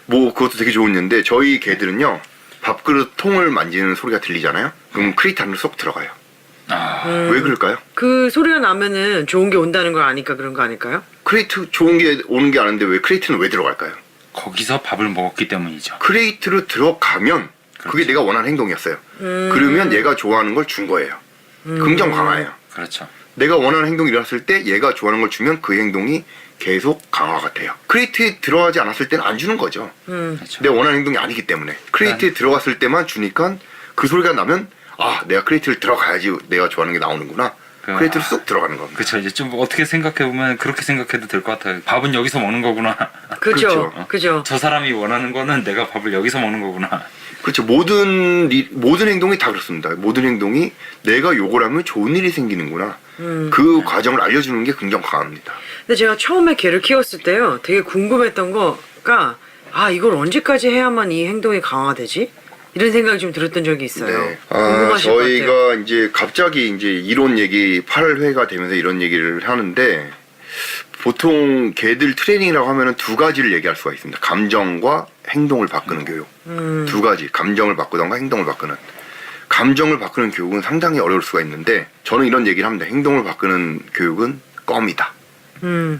뭐 그것도 되게 좋은 예인데 저희 개들은요. 밥그릇 통을 만지는 소리가 들리잖아요. 그럼 크레이트 안으로 쏙 들어가요. 왜 그럴까요? 그 소리가 나면은 좋은 게 온다는 걸 아니까 그런 거 아닐까요? 크레이트 좋은 게 오는 게 아는데 왜 크레이트는 왜 들어갈까요? 거기서 밥을 먹었기 때문이죠. 크레이트로 들어가면 그게 내가 원하는 행동이었어요. 그러면 얘가 좋아하는 걸 준 거예요. 긍정 강화예요. 그렇죠. 내가 원하는 행동이 일어났을 때 얘가 좋아하는 걸 주면 그 행동이 계속 강화가 돼요. 크레이트에 들어가지 않았을 때는 안 주는 거죠. 그렇죠. 내가 원하는 행동이 아니기 때문에. 크레이트에 들어갔을 때만 주니까 그 소리가 나면 내가 크레이트를 들어가야지 내가 좋아하는 게 나오는구나. 크레이트로 쑥 들어가는 겁니다. 그렇죠. 이제 좀 어떻게 생각해 보면 그렇게 생각해도 될 것 같아요. 밥은 여기서 먹는 거구나. 그죠. 그렇죠. 그죠. 저 사람이 원하는 거는 내가 밥을 여기서 먹는 거구나. 그렇죠. 모든 행동이 다 그렇습니다. 모든 행동이 내가 요걸 하면 좋은 일이 생기는구나. 그 과정을 알려주는 게 긍정 강화입니다. 근데 제가 처음에 개를 키웠을 때요. 되게 궁금했던 거가 이걸 언제까지 해야만 이 행동이 강화가 되지? 이런 생각이 좀 들었던 적이 있어요. 네. 궁금하실 것 같아요. 저희가 이제 갑자기 이제 이론 얘기 8회가 되면서 이런 얘기를 하는데 보통 개들 트레이닝이라고 하면은 두 가지를 얘기할 수가 있습니다. 감정과 행동을 바꾸는 교육. 두 가지. 감정을 바꾸던가 행동을 바꾸는. 감정을 바꾸는 교육은 상당히 어려울 수가 있는데 저는 이런 얘기를 합니다. 행동을 바꾸는 교육은 껌이다.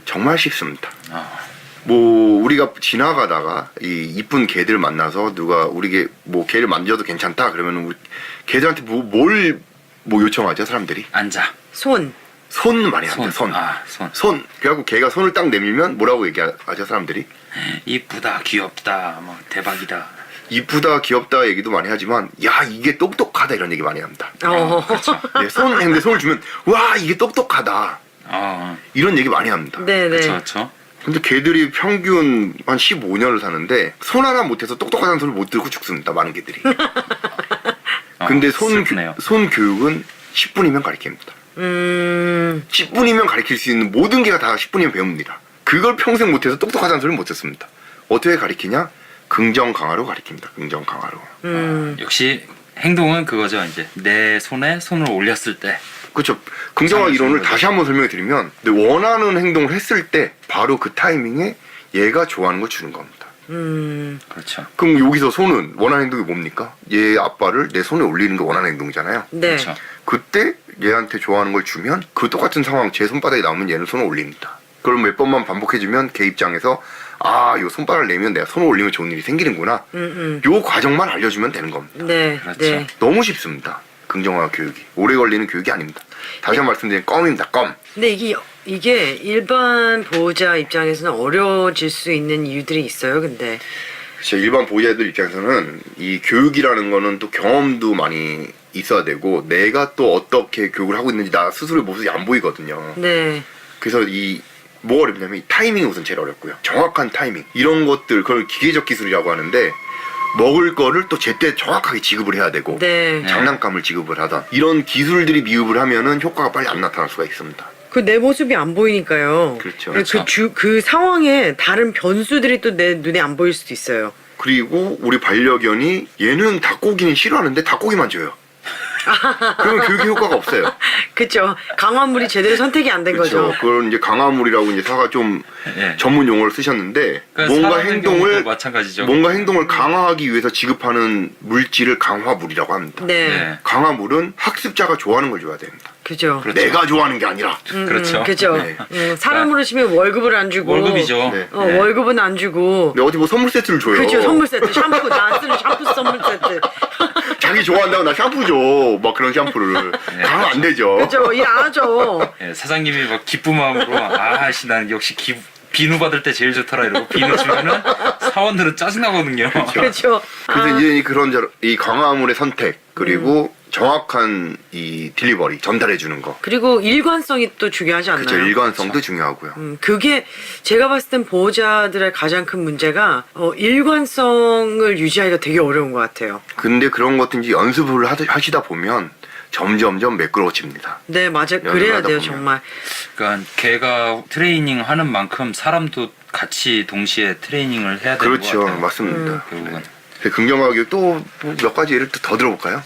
정말 쉽습니다. 뭐 우리가 지나가다가 이 이쁜 개들 만나서 누가 우리 개를 만져도 괜찮다 그러면 우리 개들한테 뭘 요청하죠 사람들이? 앉아. 손. 손 많이 합니다. 손. 손. 그래갖고 개가 손을 딱 내밀면 뭐라고 얘기하죠 사람들이? 이쁘다, 귀엽다, 뭐 대박이다. 이쁘다, 귀엽다 얘기도 많이 하지만 야 이게 똑똑하다 이런 얘기 많이 합니다. 그렇죠. 네, 근데 손을 주면 와 이게 똑똑하다 이런 얘기 많이 합니다. 네네. 그렇죠. 근데 개들이 평균 한 15년을 사는데 손 하나 못해서 똑똑하다는 소리를 못 들고 죽습니다. 많은 개들이. 근데 슬프네요. 손 교육은 10분이면 가르칩니다. 10분이면 가르칠 수 있는 모든 개가 다 10분이면 배웁니다. 그걸 평생 못해서 똑똑하다는 소리를 못 듣습니다. 어떻게 가르치냐? 긍정 강화로 가르칩니다. 긍정 강화로. 역시 행동은 그거죠. 이제 내 손에 손을 올렸을 때 그렇죠. 긍정화 장을 이론을 주는 다시 한번 설명해 드리면 원하는 행동을 했을 때 바로 그 타이밍에 얘가 좋아하는 걸 주는 겁니다. 그렇죠. 그럼 여기서 손은 원하는 행동이 뭡니까? 얘 아빠를 내 손에 올리는 게 원하는 행동이잖아요. 네. 그렇죠. 그때 얘한테 좋아하는 걸 주면 그 똑같은 상황 제 손바닥에 나오면 얘는 손을 올립니다. 그럼 몇 번만 반복해주면 걔 입장에서 요 손바닥을 내면 내가 손을 올리면 좋은 일이 생기는구나. 요 과정만 알려주면 되는 겁니다. 네. 그렇죠. 네. 너무 쉽습니다. 긍정화 교육이. 오래 걸리는 교육이 아닙니다. 다시 한번 말씀드리면 껌입니다. 껌. 근데 이게 일반 보호자 입장에서는 어려워질 수 있는 이유들이 있어요. 근데 제 일반 보호자들 입장에서는 이 교육이라는 거는 또 경험도 많이 있어야 되고 내가 또 어떻게 교육을 하고 있는지 나 스스로의 모습이 안 보이거든요. 네. 그래서 뭐가 어렵냐면 이 타이밍이 우선 제일 어렵고요. 정확한 타이밍. 이런 것들 그걸 기계적 기술이라고 하는데 먹을 거를 또 제때 정확하게 지급을 해야 되고 네. 장난감을 지급을 하다. 이런 기술들이 미흡을 하면은 효과가 빨리 안 나타날 수가 있습니다. 그 내 모습이 안 보이니까요. 그렇죠. 그렇죠. 그 상황에 다른 변수들이 또 내 눈에 안 보일 수도 있어요. 그리고 우리 반려견이 얘는 닭고기는 싫어하는데 닭고기만 줘요. 그러면 교육의 효과가 없어요. 그렇죠. 강화물이 제대로 선택이 안 된 그렇죠. 거죠. 그걸 이제 강화물이라고 이제 사가 좀 예. 전문 용어를 쓰셨는데 그러니까 뭔가 사람의 행동을 경우도 마찬가지죠. 뭔가 행동을 강화하기 위해서 지급하는 물질을 강화물이라고 합니다. 네. 네. 강화물은 학습자가 좋아하는 걸 줘야 됩니다. 그죠. 그렇죠. 내가 좋아하는 게 아니라. 그렇죠. 그죠. 네. 사람으로 치면 월급을 안 주고. 월급이죠. 네. 네. 월급은 안 주고. 근데 어디 뭐 선물 세트를 줘요. 그죠. 선물 세트. 샴푸. 나 쓰는 샴푸 선물 세트. 자기 좋아한다고 나 샴푸 줘. 막 그런 샴푸를. 강화 안 되죠. 그죠. 일 안 하죠. 예, 사장님이 막 기쁜 마음으로 아씨 난 역시 비누 받을 때 제일 좋더라 이러고 비누 주면은 사원들은 짜증나거든요. 그죠. 그래서 이제 이 강화물의 선택 그리고 정확한 이 딜리버리 전달해 주는 거. 그리고 일관성이 또 중요하지 않나요? 그렇죠. 일관성도 중요하고요. 그게 제가 봤을 땐 보호자들의 가장 큰 문제가 일관성을 유지하기가 되게 어려운 것 같아요. 근데 그런 것도 이제 연습을 하시다 보면 점점점 매끄러워집니다. 네, 맞아요. 연습을 그래야 하다 돼요, 보면. 정말. 그러니까 걔가 트레이닝 하는 만큼 사람도 같이 동시에 트레이닝을 해야 되는 것 그렇죠. 같아요. 맞습니다. 결국은. 네. 긍정화 교육 또 몇 가지 예를 더 들어볼까요?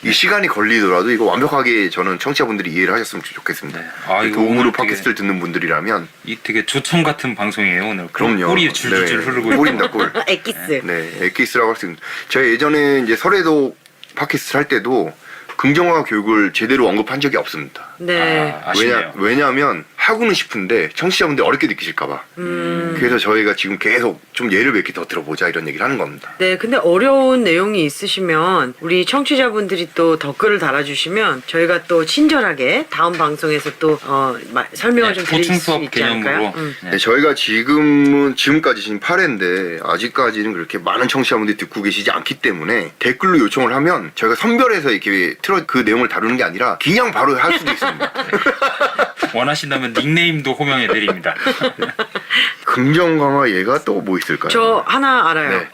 이 시간이 걸리더라도 이거 완벽하게 저는 청취자분들이 이해를 하셨으면 좋겠습니다. 네. 아, 이거 도움으로 오늘 팟캐스트를 듣는 분들이라면 이 되게 조청 같은 방송이에요 오늘. 그럼요. 꿀이 줄줄줄 네. 흐르고 있고. 꿀입니다, 꿀. 엑기스. 네, 엑기스라고 할 수 있는. 제가 예전에 이제 설에도 팟캐스트를 할 때도 긍정화 교육을 제대로 언급한 적이 없습니다. 네. 아쉽네요. 왜냐하면 하고는 싶은데 청취자분들이 어렵게 느끼실까봐. 그래서 저희가 지금 계속 좀 예를 몇 개 더 들어보자 이런 얘기를 하는 겁니다. 네, 근데 어려운 내용이 있으시면 우리 청취자분들이 또 댓글을 달아주시면 저희가 또 친절하게 다음 방송에서 또 설명을 네, 좀 드릴 보충 수 수업 있지 않을까요? 개념으로. 네. 네, 저희가 지금까지 지금 8회인데 아직까지는 그렇게 많은 청취자분들이 듣고 계시지 않기 때문에 댓글로 요청을 하면 저희가 선별해서 이렇게 그 내용을 다루는 게 아니라 그냥 바로 할 수도 있습니다. 원하신다면 닉네임도 호명해 드립니다. 긍정 강화 얘가 또 뭐 있을까요? 저 하나 알아요. 네.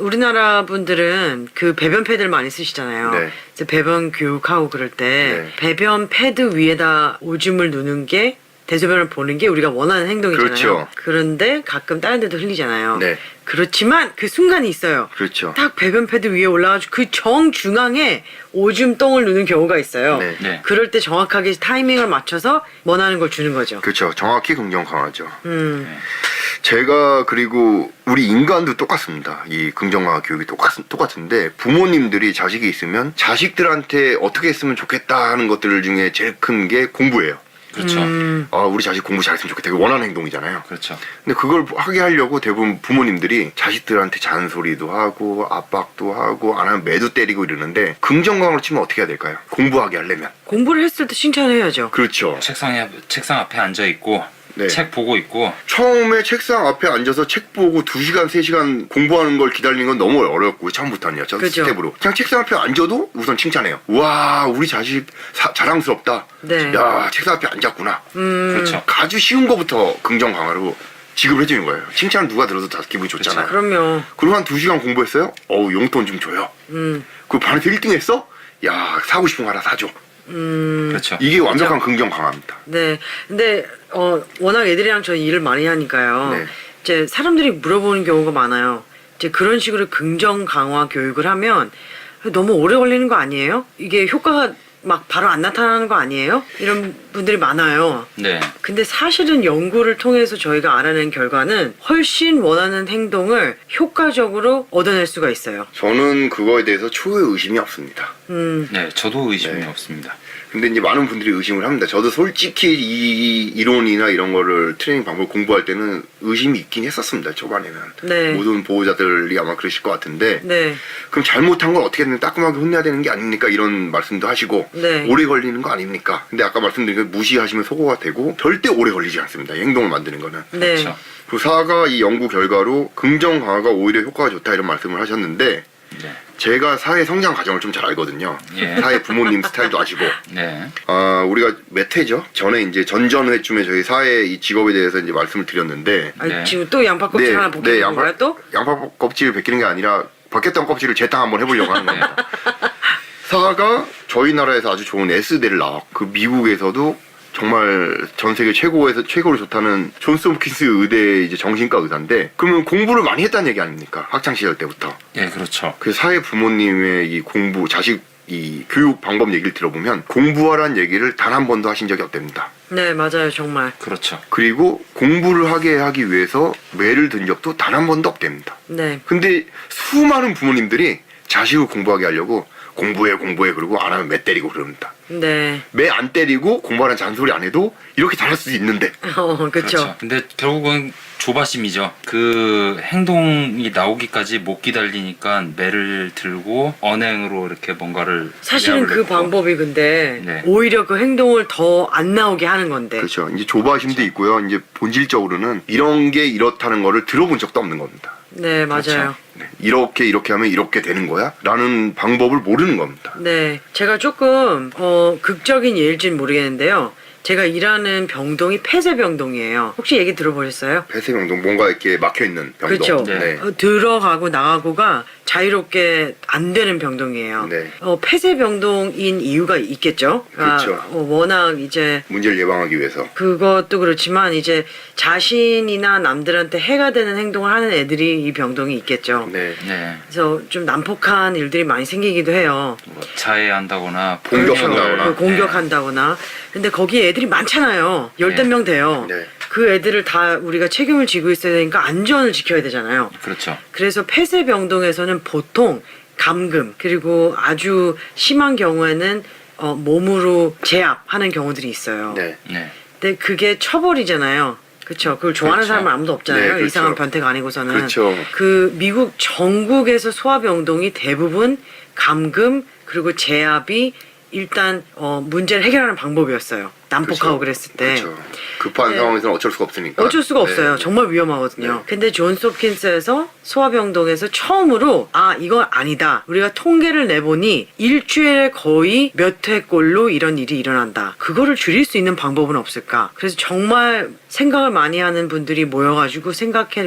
우리나라 분들은 그 배변 패드를 많이 쓰시잖아요. 네. 이제 배변 교육하고 그럴 때 네. 배변 패드 위에다 오줌을 누는 게 대소변을 보는 게 우리가 원하는 행동이잖아요. 그렇죠. 그런데 가끔 다른 데도 흘리잖아요. 네. 그렇지만 그 순간이 있어요. 그렇죠. 딱 배변 패드 위에 올라가지고 그 정중앙에 오줌 똥을 누는 경우가 있어요. 네. 네. 그럴 때 정확하게 타이밍을 맞춰서 원하는 걸 주는 거죠. 그렇죠. 정확히 긍정 강화죠. 음. 제가 그리고 우리 인간도 똑같습니다. 이 긍정화 교육이 똑같은데 부모님들이 자식이 있으면 자식들한테 어떻게 했으면 좋겠다 하는 것들 중에 제일 큰 게 공부예요. 그렇죠. 우리 자식 공부 잘했으면 좋겠다. 이거 원하는 행동이잖아요. 그렇죠. 근데 그걸 하게 하려고 대부분 부모님들이 자식들한테 잔소리도 하고 압박도 하고 안 하면 매도 때리고 이러는데 긍정강으로 치면 어떻게 해야 될까요? 공부하게 하려면. 공부를 했을 때 칭찬해야죠. 그렇죠. 책상 앞에 앉아 있고 네. 책 보고 있고. 처음에 책상 앞에 앉아서 책 보고 2시간, 3시간 공부하는 걸 기다리는 건 너무 어렵고 처음부터는요. 첫 그죠. 스텝으로. 그냥 책상 앞에 앉아도 우선 칭찬해요. 와, 우리 자식 자랑스럽다. 네. 야, 책상 앞에 앉았구나. 그렇죠. 아주 쉬운 거부터 긍정 강화로 지급을 해주는 거예요. 칭찬 누가 들어도 다 기분이 좋잖아요. 그럼요. 그리고 한 2시간 공부했어요? 용돈 좀 줘요. 그 반에서 1등 했어? 야, 사고 싶은 거 하나 사줘. 그렇죠. 이게 완벽한 긍정 강화입니다. 네. 근데 워낙 애들이랑 저희 일을 많이 하니까요. 네. 이제 사람들이 물어보는 경우가 많아요. 이제 그런 식으로 긍정 강화 교육을 하면 너무 오래 걸리는 거 아니에요? 이게 효과가 막 바로 안 나타나는 거 아니에요? 이런 분들이 많아요. 네. 근데 사실은 연구를 통해서 저희가 알아낸 결과는 훨씬 원하는 행동을 효과적으로 얻어낼 수가 있어요. 저는 그거에 대해서 초의 의심이 없습니다. 네, 저도 의심이 네. 없습니다. 근데 이제 많은 분들이 의심을 합니다. 저도 솔직히 이 이론이나 이런 거를 트레이닝 방법을 공부할 때는 의심이 있긴 했었습니다. 초반에는. 네. 모든 보호자들이 아마 그러실 것 같은데 네. 그럼 잘못한 걸 어떻게든 따끔하게 혼내야 되는 게 아닙니까? 이런 말씀도 하시고 네. 오래 걸리는 거 아닙니까? 근데 아까 말씀드린 거 무시하시면 소거가 되고 절대 오래 걸리지 않습니다. 이 행동을 만드는 거는. 네. 그렇죠. 그 사가 이 연구 결과로 긍정 강화가 오히려 효과가 좋다 이런 말씀을 하셨는데 네. 제가 사회 성장 과정을 좀 잘 알거든요. 예. 사회 부모님 스타일도 아시고. 네. 우리가 몇 회죠? 전에 이제 전전회쯤에 저희 사회 이 직업에 대해서 이제 말씀을 드렸는데 아니, 네. 지금 또 양파 껍질 하나 벗기는 거야 또? 양파 껍질을 벗기는 게 아니라 벗겼던 껍질을 재탕 한번 해보려고 하는 겁니다. 사가 저희 나라에서 아주 좋은 S대를 나왔고 그 미국에서도 정말 전 세계 최고에서 최고로 좋다는 존스 홉킨스 의대 이제 정신과 의사인데 그러면 공부를 많이 했다는 얘기 아닙니까? 학창 시절 때부터. 예, 그렇죠. 그 사회 부모님의 이 공부 자식 이 교육 방법 얘기를 들어보면 공부하라는 얘기를 단 한 번도 하신 적이 없답니다. 네, 맞아요. 정말. 그렇죠. 그리고 공부를 하기 위해서 매를 든 적도 단 한 번도 없답니다. 네. 근데 수많은 부모님들이 자식을 공부하게 하려고 공부해 그러고 안 하면 매 때리고 그럽니다. 네. 매 안 때리고 공부하라는 잔소리 안 해도 이렇게 잘할 수 있는데 그렇죠. 근데 결국은 조바심이죠. 그 행동이 나오기까지 못 기다리니까 매를 들고 언행으로 이렇게 뭔가를 사실은 위압을 그 했고. 방법이 근데 네. 오히려 그 행동을 더 안 나오게 하는 건데. 그렇죠. 이제 조바심도 있고요. 이제 본질적으로는 이런 게 이렇다는 거를 들어본 적도 없는 겁니다. 네, 맞아요. 그렇죠. 네. 이렇게 하면 이렇게 되는 거야? 라는 방법을 모르는 겁니다. 네, 제가 조금 극적인 예일지는 모르겠는데요. 제가 일하는 병동이 폐쇄병동이에요. 혹시 얘기 들어보셨어요? 폐쇄병동 뭔가 이렇게 막혀있는 병동. 그렇죠. 네. 들어가고 나가고가 자유롭게 안 되는 병동이에요. 네. 폐쇄병동인 이유가 있겠죠. 그렇죠. 워낙 이제 문제를 예방하기 위해서. 그것도 그렇지만 이제 자신이나 남들한테 해가 되는 행동을 하는 애들이 이 병동이 있겠죠. 네. 네. 그래서 좀 난폭한 일들이 많이 생기기도 해요. 뭐 자해한다거나 공격한다거나. 그 공격한다거나. 근데 거기에 애들이 많잖아요. 10명 돼요. 네. 그 애들을 다 우리가 책임을 지고 있어야 되니까 안전을 지켜야 되잖아요. 그렇죠. 그래서 폐쇄병동에서는 보통 감금 그리고 아주 심한 경우에는 몸으로 제압하는 경우들이 있어요. 네. 네. 근데 그게 처벌이잖아요. 그렇죠. 그걸 좋아하는 그렇죠. 사람은 아무도 없잖아요. 네, 그렇죠. 이상한 변태가 아니고서는. 그렇죠. 그 미국 전국에서 소아병동이 대부분 감금 그리고 제압이 일단 문제를 해결하는 방법이었어요. 난폭하고 그렇죠. 그랬을 때. 그렇죠. 급한 네. 상황에서는 어쩔 수가 없으니까. 어쩔 수가 없어요. 네. 정말 위험하거든요. 네. 근데 존스 홉킨스에서 소아병동에서 처음으로 이건 아니다. 우리가 통계를 내보니 일주일에 거의 몇 회꼴로 이런 일이 일어난다. 그거를 줄일 수 있는 방법은 없을까? 그래서 정말 생각을 많이 하는 분들이 모여가지고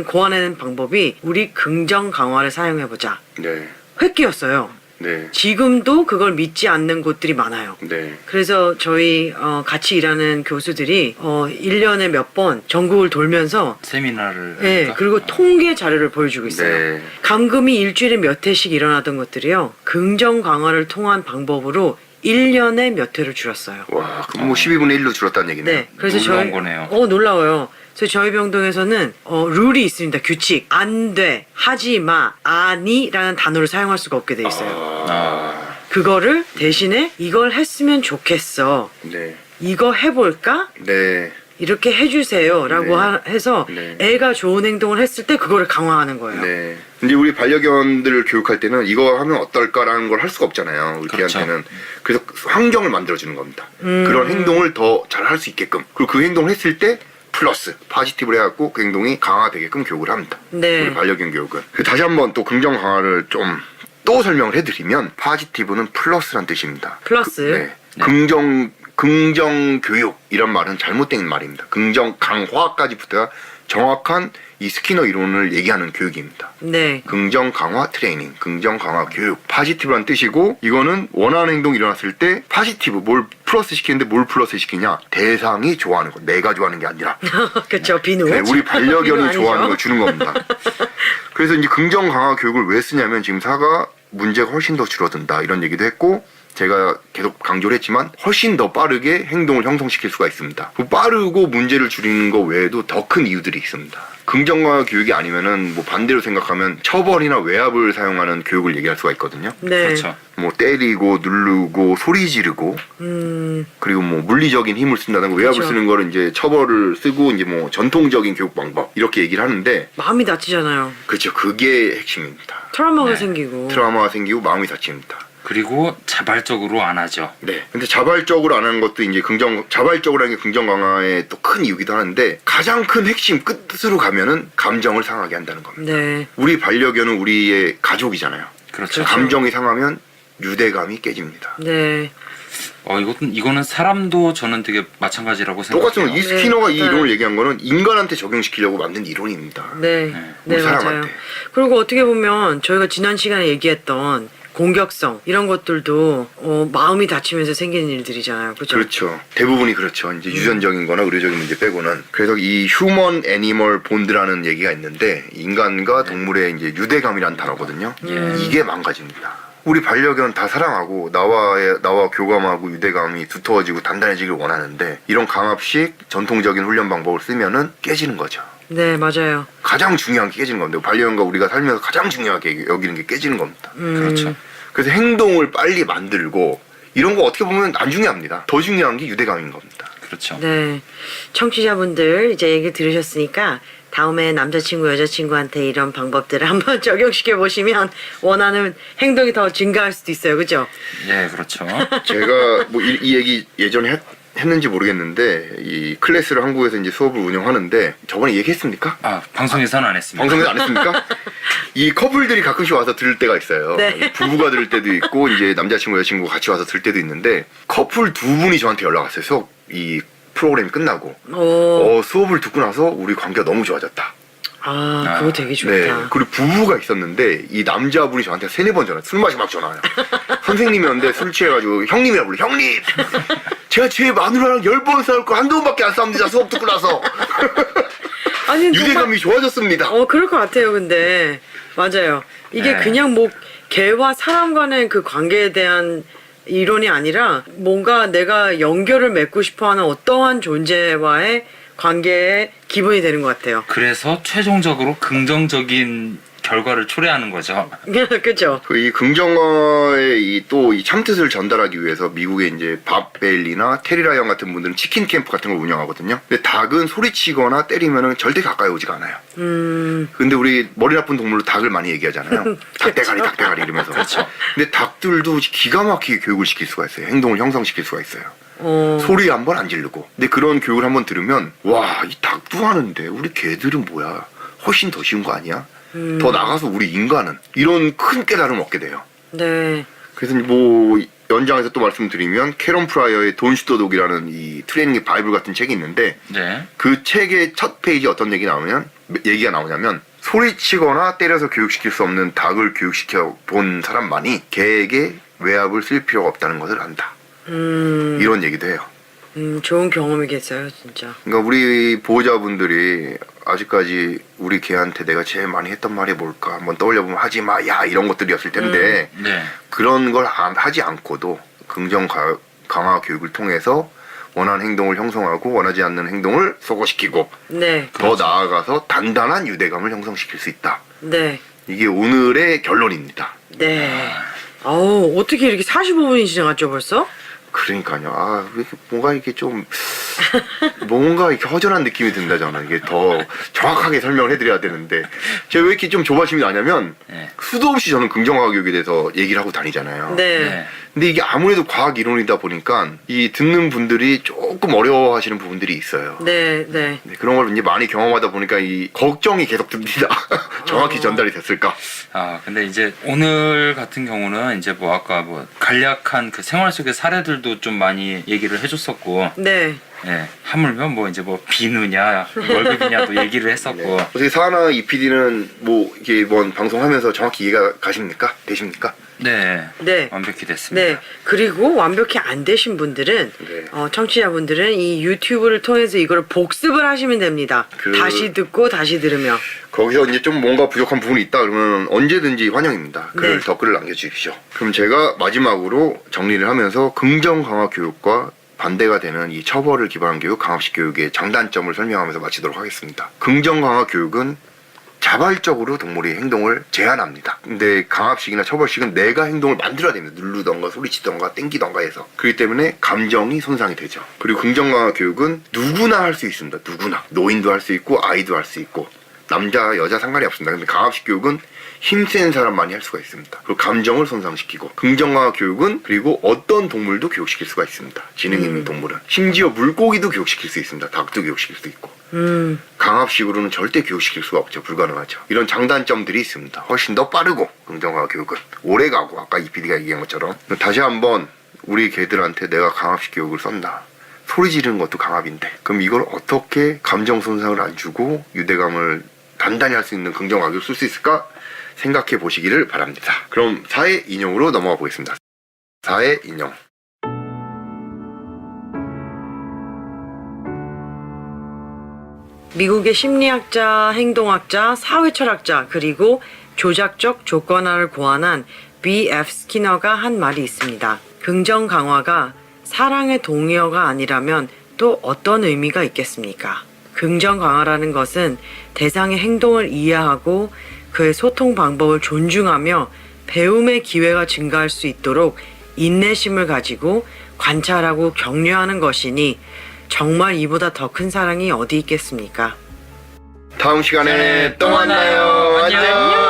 고안해낸 방법이 우리 긍정 강화를 사용해보자. 네. 획기였어요. 네. 지금도 그걸 믿지 않는 곳들이 많아요. 네. 그래서 저희 같이 일하는 교수들이 1년에 몇 번 전국을 돌면서 세미나를 네, 하니까? 그리고 통계 자료를 보여주고 있어요. 네. 감금이 일주일에 몇 회씩 일어나던 것들이요. 긍정 강화를 통한 방법으로 1년에 몇 회를 줄였어요. 와, 그럼 뭐 12분의 1로 줄었다는 얘기네요. 네. 그래서 놀라운 거네요. 놀라워요. 그래서 저희 병동에서는 룰이 있습니다. 규칙. 안 돼, 하지 마, 아니라는 단어를 사용할 수가 없게 돼 있어요. 아, 그거를 대신에 이걸 했으면 좋겠어. 네. 이거 해볼까? 네. 이렇게 해주세요. 라고 네. 해서 네. 애가 좋은 행동을 했을 때 그거를 강화하는 거예요. 네. 근데 우리 반려견들을 교육할 때는 이거 하면 어떨까라는 걸 할 수가 없잖아요. 우리 그렇죠. 개한테는. 그래서 환경을 만들어주는 겁니다. 그런 행동을 더 잘 할 수 있게끔. 그리고 그 행동을 했을 때 플러스 파지티브를 해갖고 그 행동이 강화되게끔 교육을 합니다. 네. 우리 반려견 교육은. 다시 한번 또 긍정 강화를 좀 또 설명을 해드리면 파지티브는 플러스란 뜻입니다. 플러스. 네. 네. 긍정 교육 이런 말은 잘못된 말입니다. 긍정 강화까지 붙어야 정확한 이 스키너 이론을 얘기하는 교육입니다. 네. 긍정 강화 트레이닝, 긍정 강화 교육, 파지티브란 뜻이고 이거는 원하는 행동이 일어났을 때 파지티브 뭘 플러스 시키는데 뭘 플러스 시키냐? 대상이 좋아하는 거, 내가 좋아하는 게 아니라 그쵸, 비누. 네, 우리 비누 반려견이 아니죠? 좋아하는 걸 주는 겁니다. 그래서 이제 긍정 강화 교육을 왜 쓰냐면 지금 사가 문제가 훨씬 더 줄어든다 이런 얘기도 했고 제가 계속 강조를 했지만 훨씬 더 빠르게 행동을 형성시킬 수가 있습니다. 그 빠르고 문제를 줄이는 것 외에도 더 큰 이유들이 있습니다. 긍정강화 교육이 아니면은 뭐 반대로 생각하면 처벌이나 외압을 사용하는 교육을 얘기할 수가 있거든요. 네. 그렇죠. 뭐 때리고 누르고 소리 지르고 그리고 뭐 물리적인 힘을 쓴다든가 외압을 그쵸. 쓰는 거를 이제 처벌을 쓰고 이제 뭐 전통적인 교육 방법 이렇게 얘기를 하는데 마음이 다치잖아요. 그렇죠. 그게 핵심입니다. 트라우마가 네. 생기고. 트라우마가 생기고 마음이 다칩니다. 그리고 자발적으로 안 하죠. 네. 근데 자발적으로 안 하는 것도 이제 자발적으로 하는 게 긍정 강화의 또 큰 이유기도 하는데 가장 큰 핵심 끝으로 가면은 감정을 상하게 한다는 겁니다. 네. 우리 반려견은 우리의 가족이잖아요. 그렇죠. 감정이 상하면 유대감이 깨집니다. 네. 이거는 사람도 저는 되게 마찬가지라고 똑같은 생각해요. 이 스키너가 이 네. 이론을 얘기한 거는 인간한테 적용시키려고 만든 이론입니다. 네. 네. 네, 우리 맞아요. 사람한테. 그리고 어떻게 보면 저희가 지난 시간에 얘기했던 공격성 이런 것들도 마음이 다치면서 생기는 일들이잖아요. 그죠? 그렇죠. 대부분이 그렇죠. 이제 유전적인 거나 의료적인 문제 빼고는. 그래서 이 휴먼 애니멀 본드라는 얘기가 있는데 인간과 동물의 이제 유대감이라는 단어거든요. 이게 망가집니다. 우리 반려견 다 사랑하고 나와 교감하고 유대감이 두터워지고 단단해지길 원하는데 이런 강압식 전통적인 훈련 방법을 쓰면은 깨지는 거죠. 네, 맞아요. 가장 중요한 게 깨지는 겁니다. 반려견과 우리가 살면서 가장 중요하게 여기는 게 깨지는 겁니다. 그렇죠. 그래서 행동을 빨리 만들고 이런 거 어떻게 보면 안 중요합니다. 더 중요한 게 유대감인 겁니다. 그렇죠. 네. 청취자분들 이제 얘기 들으셨으니까 다음에 남자친구, 여자친구한테 이런 방법들을 한번 적용시켜 보시면 원하는 행동이 더 증가할 수도 있어요. 그죠? 예, 그렇죠. 제가 뭐 이 얘기 예전에 했는지 모르겠는데 이 클래스를 한국에서 이제 수업을 운영하는데 저번에 얘기했습니까? 아, 방송에서는 안 했습니다. 방송에서 안 했습니까? 이 커플들이 가끔씩 와서 들을 때가 있어요. 네. 부부가 들을 때도 있고 이제 남자친구 여자친구가 같이 와서 들을 때도 있는데 커플 두 분이 저한테 연락 왔어요. 수업 이 프로그램이 끝나고 수업을 듣고 나서 우리 관계가 너무 좋아졌다. 그거 되게 좋다. 네. 그리고 부부가 있었는데 이 남자분이 저한테 3-4번 전화 술 마시고 막 전화와요. 선생님이었는데 술 취해가지고 형님이라 불러. 형님! 제가 제 마누라랑 10번 싸울 거 한두 번밖에 안 싸웁니다. 수업 듣고 나서. 아니, 유대감이 좋아졌습니다. 그럴 것 같아요. 근데 맞아요. 이게 네. 그냥 뭐 개와 사람 간의 그 관계에 대한 이론이 아니라 뭔가 내가 연결을 맺고 싶어하는 어떠한 존재와의 관계에 기본이 되는 것 같아요. 그래서 최종적으로 긍정적인 결과를 초래하는 거죠. 그죠? 이 긍정어의 이 참뜻을 전달하기 위해서 미국의 이제 밥 베일리나 테리라 형 같은 분들은 치킨 캠프 같은 걸 운영하거든요. 근데 닭은 소리치거나 때리면은 절대 가까이 오지가 않아요. 근데 우리 머리 나쁜 동물로 닭을 많이 얘기하잖아요. 닭대가리, 닭대가리 이러면서. 그렇죠. 근데 닭들도 기가 막히게 교육을 시킬 수가 있어요. 행동을 형성시킬 수가 있어요. 소리 한번 안 지르고. 근데 그런 교육을 한번 들으면 와, 이 닭도 하는데 우리 개들은 뭐야? 훨씬 더 쉬운 거 아니야? 더 나가서 우리 인간은 이런 큰 깨달음을 얻게 돼요. 네. 그래서 뭐 연장해서 또 말씀드리면 캐런 프라이어의 돈 슈터독이라는 이 트레이닝 바이블 같은 책이 있는데 네. 그 책의 첫 페이지 어떤 얘기가 나오냐면 소리치거나 때려서 교육시킬 수 없는 닭을 교육시켜 본 사람만이 개에게 외압을 쓸 필요가 없다는 것을 안다. 이런 얘기도 해요. 좋은 경험이겠어요, 진짜. 그러니까 우리 보호자분들이 아직까지 우리 개한테 내가 제일 많이 했던 말이 뭘까 한번 떠올려보면 하지 마, 야 이런 것들이었을 텐데 네. 그런 걸 하지 않고도 긍정 강화 교육을 통해서 원하는 행동을 형성하고 원하지 않는 행동을 소거시키고 네. 더 나아가서 단단한 유대감을 형성시킬 수 있다. 네. 이게 오늘의 결론입니다. 네. 아우, 어떻게 이렇게 45분이 지나갔죠, 벌써? 그러니까요. 뭔가 이게 좀 뭔가 이렇게 허전한 느낌이 든다 저는. 이게 더 정확하게 설명을 해드려야 되는데 제가 왜 이렇게 좀 조바심이 나냐면 네. 수도 없이 저는 긍정과학 교육에 대해서 얘기를 하고 다니잖아요. 네. 네. 근데 이게 아무래도 과학 이론이다 보니까 이 듣는 분들이 조금 어려워하시는 부분들이 있어요. 네. 네. 네, 그런 걸 이제 많이 경험하다 보니까 이 걱정이 계속 듭니다. 정확히 전달이 됐을까? 아, 근데 이제 오늘 같은 경우는 이제 뭐 아까 뭐 간략한 그 생활 속의 사례들도 좀 많이 얘기를 해줬었고, 네. 예, 하물며 뭐 이제 뭐 비누냐 월급이냐도 얘기를 했었고, 어떻게 사나 이 PD는 뭐 이게 이번 방송하면서 정확히 이해가 되십니까? 네. 네. 완벽히 됐습니다. 네. 그리고 완벽히 안 되신 분들은 네. 청취자분들은 이 유튜브를 통해서 이거를 복습을 하시면 됩니다. 다시 듣고 다시 들으며. 거기서 이제 좀 뭔가 부족한 부분이 있다 그러면 언제든지 환영입니다. 네. 댓글을 남겨주십시오. 그럼 제가 마지막으로 정리를 하면서 긍정 강화 교육과 반대가 되는 이 처벌을 기반한 교육, 강압식 교육의 장단점을 설명하면서 마치도록 하겠습니다. 긍정 강화 교육은 자발적으로 동물의 행동을 제한합니다. 근데 강압식이나 처벌식은 내가 행동을 만들어야 됩니다. 누르던가 소리치던가 땡기던가 해서. 그렇기 때문에 감정이 손상이 되죠. 그리고 긍정 강화 교육은 누구나 할 수 있습니다. 누구나. 노인도 할 수 있고 아이도 할 수 있고 남자 여자 상관이 없습니다. 근데 강압식 교육은 힘센 사람만이 할 수가 있습니다. 그리고 감정을 손상시키고 긍정 강화 교육은 그리고 어떤 동물도 교육시킬 수가 있습니다. 지능 있는 동물은. 심지어 물고기도 교육시킬 수 있습니다. 닭도 교육시킬 수 있고. 강압식으로는 절대 교육시킬 수가 없죠. 불가능하죠. 이런 장단점들이 있습니다. 훨씬 더 빠르고 긍정 강화 교육은 오래가고 아까 이 PD가 얘기한 것처럼. 다시 한번 우리 개들한테 내가 강압식 교육을 썼나. 소리 지르는 것도 강압인데 그럼 이걸 어떻게 감정 손상을 안 주고 유대감을 단단히 할 수 있는 긍정 강압을 쓸 수 있을까 생각해 보시기를 바랍니다. 그럼 4회 인용으로 넘어가 보겠습니다. 4회 인용. 미국의 심리학자, 행동학자, 사회철학자, 그리고 조작적 조건화를 고안한 B.F. 스키너가 한 말이 있습니다. 긍정 강화가 사랑의 동의어가 아니라면 또 어떤 의미가 있겠습니까? 긍정 강화라는 것은 대상의 행동을 이해하고 그의 소통 방법을 존중하며 배움의 기회가 증가할 수 있도록 인내심을 가지고 관찰하고 격려하는 것이니 정말 이보다 더 큰 사랑이 어디 있겠습니까? 다음 시간에 또 만나요. 안녕.